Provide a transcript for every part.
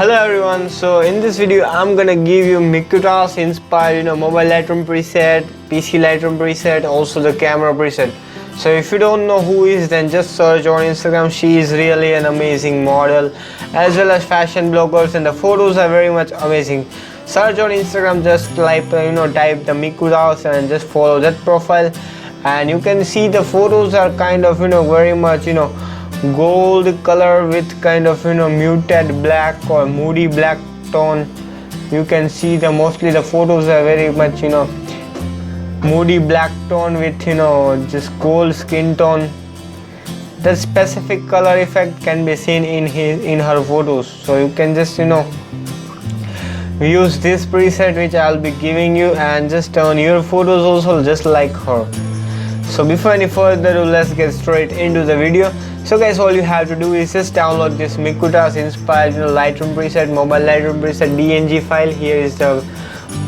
Hello everyone, so in this video I'm gonna give you Mikutas inspired mobile Lightroom preset, PC Lightroom preset, also the camera preset. So if you don't know who is, then just search on Instagram. She is really an amazing model, as well as fashion bloggers, and the photos are very much amazing. Search on Instagram, just like type the Mikutas and just follow that profile, and you can see the photos are kind of very much gold color with kind of muted black or moody black tone. You can see mostly the photos are very much moody black tone with just gold skin tone. The specific color effect can be seen in her photos, so you can just use this preset which I'll be giving you and just turn your photos also just like her. So before any further ado, let's get straight into the video. So guys, all you have to do is just download this Mikutas inspired Lightroom preset, mobile Lightroom preset DNG file. Here is the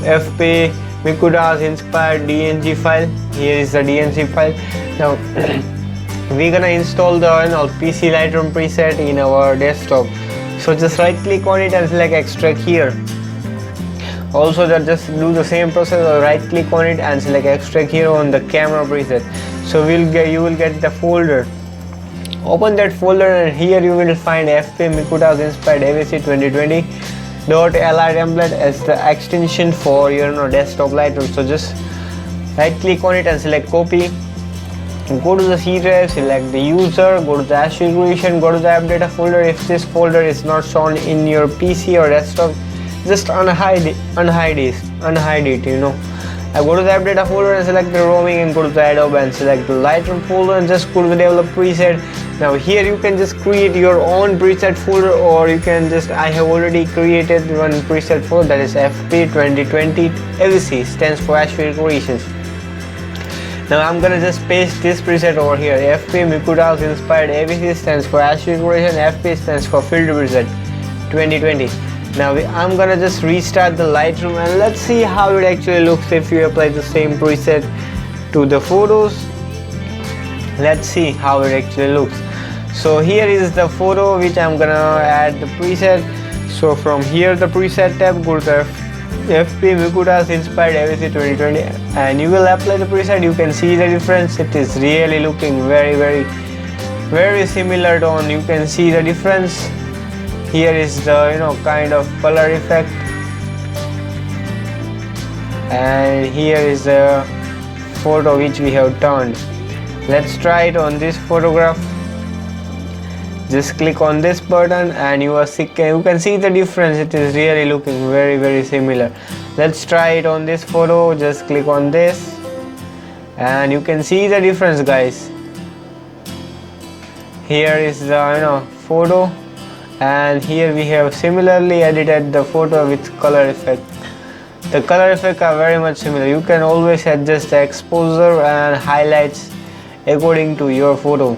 FP Mikutas inspired DNG file. Here is the DNG file. Now we're gonna install the PC Lightroom preset in our desktop. So just right click on it and select extract here. Also just do the same process, or right click on it and select extract here on the camera preset. So you will get the folder. Open that folder and here you will find FP Mikutas inspired AVC 2020.li template as the extension for your desktop Lightroom. So just right click on it and select copy. Go to the C drive, select the user, go to the configuration, go to the app data folder. If this folder is not shown in your PC or desktop, just unhide it. I go to the app data folder and select the roaming, and go to the Adobe and select the Lightroom folder and just go to the develop preset. Now here you can just create your own preset folder, or you can just, I have already created one preset folder, that is FP 2020 AVC, stands for Ashfield Creations. Now I'm gonna just paste this preset over here. FP Mikutas inspired AVC stands for Ashfield Creations, FP stands for Filter Preset 2020. Now I'm gonna just restart the Lightroom and let's see how it actually looks if you apply the same preset to the photos. Let's see how it actually looks. So here is the photo which I'm gonna add the preset. So from here the preset tab, go to the FP Mikutas inspired AVC 2020 and you will apply the preset. You can see the difference. It is really looking very similar tone. You can see the difference. Here is the kind of color effect, and here is the photo which we have turned. Let's try it on this photograph. Just click on this button and you can see the difference. It is really looking very similar. Let's try it on this photo. Just click on this and you can see the difference, guys. Here is the photo, and here we have similarly edited the photo with color effect. The color effects are very much similar. You can always adjust the exposure and highlights according to your photo.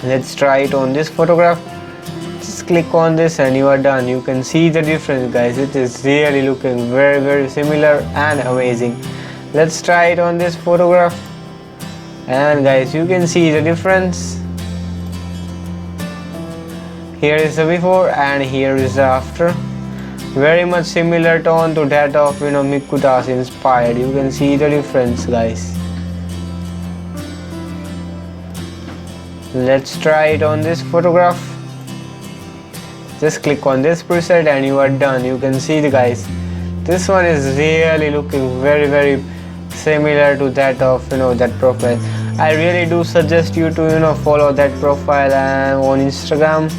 Let's try it on this photograph. Just click on this and you are done. You can see the difference, guys. It is really looking very similar and amazing. Let's try it on this photograph, and guys, you can see the difference. Here is the before and here is the after. Very much similar tone to that of Mikutas inspired. You can see the difference, guys. Let's try it on this photograph. Just click on this preset and you are done. You can see the guys. This one is really looking very similar to that of that profile. I really do suggest you to follow that profile and on Instagram.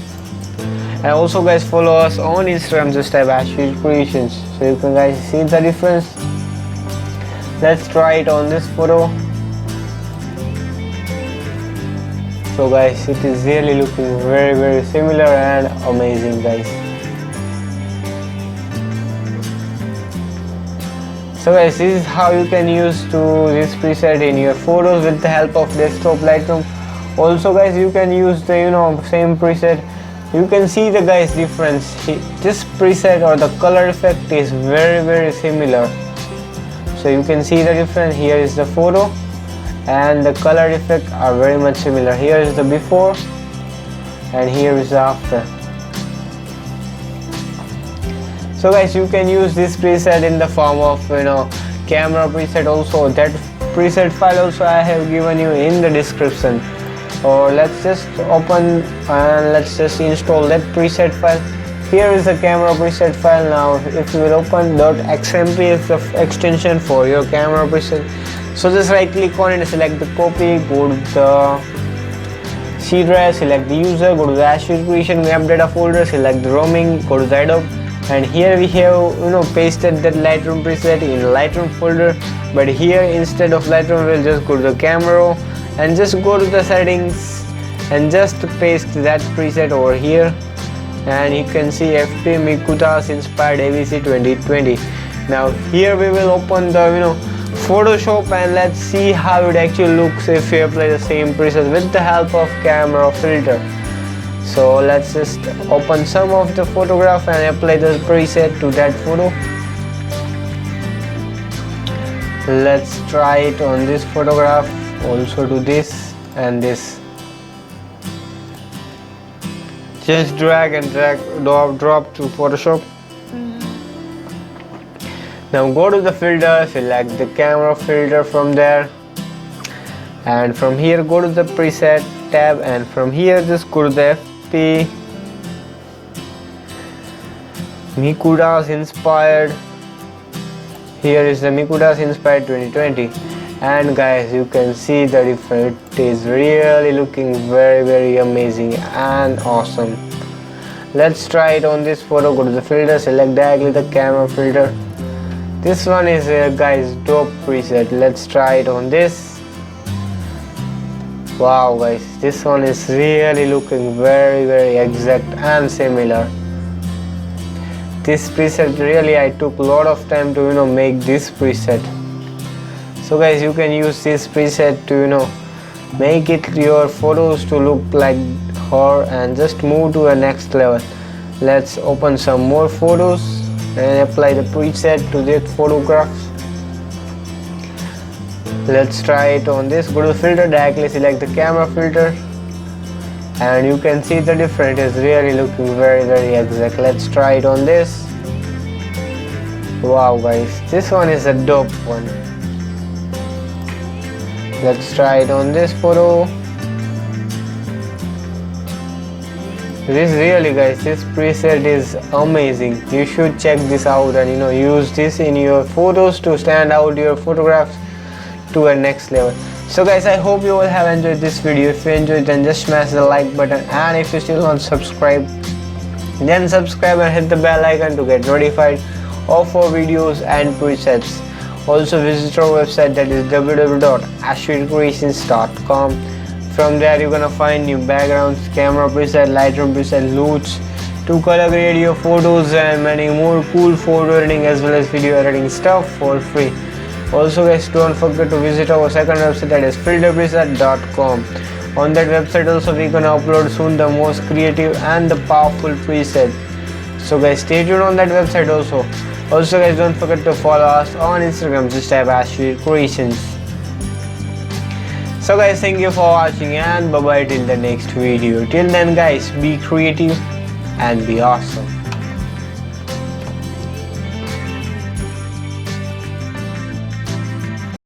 And also guys, follow us on Instagram, just type Ashfield Creations, so you can guys see the difference. Let's try it on this photo. So guys, it is really looking very similar and amazing, guys. So guys, this is how you can use this preset in your photos with the help of desktop Lightroom. Also guys, you can use the same preset. You can see the guys difference. This preset or the color effect is very similar. So you can see the difference. Here is the photo and the color effect are very much similar. Here is the before and here is the after. So guys, you can use this preset in the form of camera preset also. That preset file also I have given you in the description. Or let's just open and let's just install that preset file. Here is the camera preset file. Now if you will open .xmp is the extension for your camera preset. So just right click on it, select the copy, go to the C drive, select the user, go to the Ashwin Creation web data folder, select the roaming, go to the Adobe, and here we have pasted that Lightroom preset in Lightroom folder. But here instead of Lightroom we'll just go to the camera and just go to the settings and just paste that preset over here, and you can see FP Mikutas inspired ABC 2020. Now here we will open the Photoshop and let's see how it actually looks if you apply the same preset with the help of camera filter. So let's just open some of the photograph and apply the preset to that photo. Let's try it on this photograph, also to this and this. Just drag and drop to Photoshop. Now go to the filter, select the camera filter from there, and from here go to the preset tab, and from here just go to the FP Mikutas inspired. Here is the Mikutas inspired 2020, and guys, you can see that it is really looking very amazing and awesome. Let's try it on this photo. Go to the filter, select directly the camera filter. This one is guys dope preset. Let's try it on this. Wow guys, this one is really looking very exact and similar. This preset really I took a lot of time to make this preset. So guys, you can use this preset to make it your photos to look like her and just move to a next level. Let's open some more photos and apply the preset to that photographs. Let's try it on this. Go to the filter, directly select the camera filter, and you can see the difference is really looking very exact. Let's try it on this. Wow guys, this one is a dope one. Let's try it on this photo. This really guys, this preset is amazing. You should check this out and use this in your photos to stand out your photographs to a next level. So guys, I hope you all have enjoyed this video. If you enjoyed, then just smash the like button, and if you still not subscribed, then subscribe and hit the bell icon to get notified of our videos and presets. Also visit our website, that is www.ashwinCreations.com. From there you're gonna find new backgrounds, camera preset, Lightroom preset, LUTs to color grade your photos, and many more cool photo editing as well as video editing stuff for free. Also guys, don't forget to visit our second website, that is filterpreset.com. On that website also we're gonna upload soon the most creative and the powerful preset. So guys, stay tuned on that website also. Also guys, don't forget to follow us on Instagram, just type Ashwin Creations. So guys, thank you for watching, and bye bye till the next video. Till then guys, be creative and be awesome.